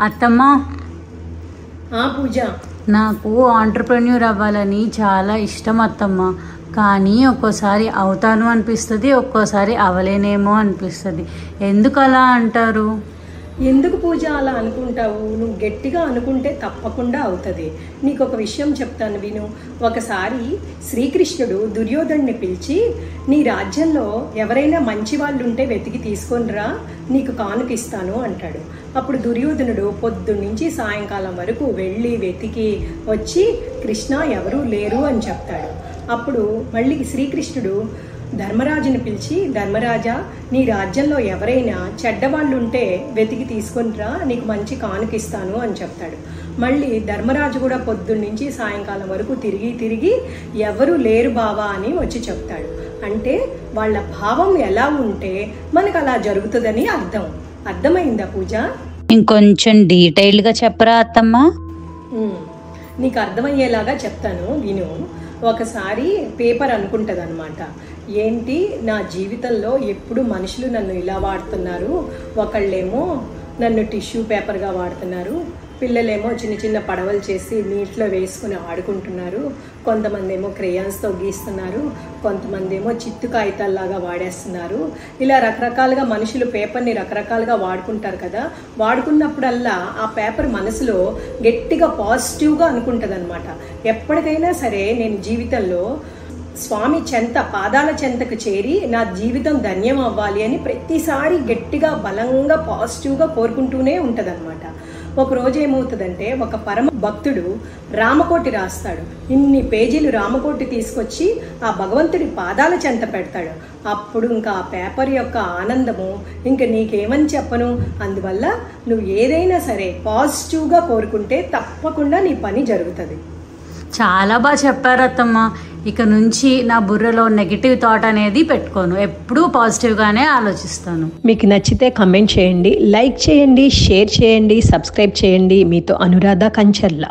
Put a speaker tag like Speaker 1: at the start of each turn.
Speaker 1: అత్తమ్మ,
Speaker 2: పూజ,
Speaker 1: నాకు ఆంటర్‌ప్రెన్యూర్ అవ్వాలని చాలా ఇష్టం అత్తమ్మ. కానీ ఒక్కోసారి అవుతాను అనిపిస్తుంది, ఒక్కోసారి అవలేనేమో అనిపిస్తుంది. ఎందుకు అలా అంటారు?
Speaker 2: ఎందుకు పూజ అలా అనుకుంటావు? నువ్వు గట్టిగా అనుకుంటే తప్పకుండా అవుతుంది. నీకు ఒక విషయం చెప్తాను విను. ఒకసారి శ్రీకృష్ణుడు దుర్యోధనుని పిలిచి, నీ రాజ్యంలో ఎవరైనా మంచి వాళ్ళు ఉంటే వెతికి తీసుకొనిరా, నీకు కానుకిస్తాను అంటాడు. అప్పుడు దుర్యోధనుడు పొద్దున్నుంచి సాయంకాలం వరకు వెళ్ళి వెతికి వచ్చి, కృష్ణ ఎవరూ లేరు అని చెప్తాడు. అప్పుడు మళ్ళీ శ్రీకృష్ణుడు ధర్మరాజుని పిలిచి, ధర్మరాజా, నీ రాజ్యంలో ఎవరైనా చెడ్డవాళ్ళు ఉంటే వెతికి తీసుకొనిరా, నీకు మంచి కానుకిస్తాను అని చెప్తాడు. మళ్ళీ ధర్మరాజు కూడా పొద్దున్నుంచి సాయంకాలం వరకు తిరిగి ఎవరు లేరు బావా అని వచ్చి చెప్తాడు. అంటే వాళ్ళ భావం ఎలా ఉంటే మనకు అలా జరుగుతుందని అర్థమైందా పూజ?
Speaker 1: ఇంకొంచెం డీటెయిల్గా చెప్పరా అత్తమ్మ?
Speaker 2: నీకు అర్థమయ్యేలాగా చెప్తాను విను. ఒకసారి పేపర్ అనుకుంటుంది అనమాట, ఏంటి నా జీవితంలో ఎప్పుడు మనుషులు నన్ను ఇలా వాడుతున్నారు, ఒకళ్ళేమో నన్ను టిష్యూ పేపర్గా వాడుతున్నారు, పిల్లలేమో చిన్న చిన్న పడవలు చేసి నీటిలో వేసుకుని ఆడుకుంటున్నారు, కొంతమంది ఏమో క్రేయాన్స్తో గీస్తున్నారు, కొంతమంది ఏమో చిత్తు కాగితాల్లాగా వాడేస్తున్నారు. ఇలా రకరకాలుగా మనుషులు పేపర్ని రకరకాలుగా వాడుకుంటారు కదా. వాడుకున్నప్పుడల్లా ఆ పేపర్ మనసులో గట్టిగా పాజిటివ్గా అనుకుంటుంది అనమాట. ఎప్పటికైనా సరే నేను జీవితంలో స్వామి పాదాల చెంతకు చేరి నా జీవితం ధన్యం అవ్వాలి అని ప్రతిసారి గట్టిగా బలంగా పాజిటివ్గా కోరుకుంటూనే ఉంటుంది అనమాట. ఒకరోజు ఏమవుతుందంటే, ఒక పరమ భక్తుడు రామకోటి రాస్తాడు. ఇన్ని పేజీలు రామకోటి తీసుకొచ్చి ఆ భగవంతుడి పాదాల చెంత పెడతాడు. అప్పుడు ఇంకా ఆ పేపర్ యొక్క ఆనందము ఇంకా నీకేమని చెప్పను. అందువల్ల నువ్వు ఏదైనా సరే పాజిటివ్గా కోరుకుంటే తప్పకుండా నీ పని జరుగుతుంది.
Speaker 1: చాలా బాగా చెప్పారు అత్తమ్మ. ఇక నుంచి నా బుర్రలో నెగిటివ్ థాట్ అనేది పెట్టుకోను, ఎప్పుడూ పాజిటివ్గానే ఆలోచిస్తాను.
Speaker 2: మీకు నచ్చితే కమెంట్ చేయండి, లైక్ చేయండి, షేర్ చేయండి, సబ్స్క్రైబ్ చేయండి. మీతో అనురాధ కంచర్ల.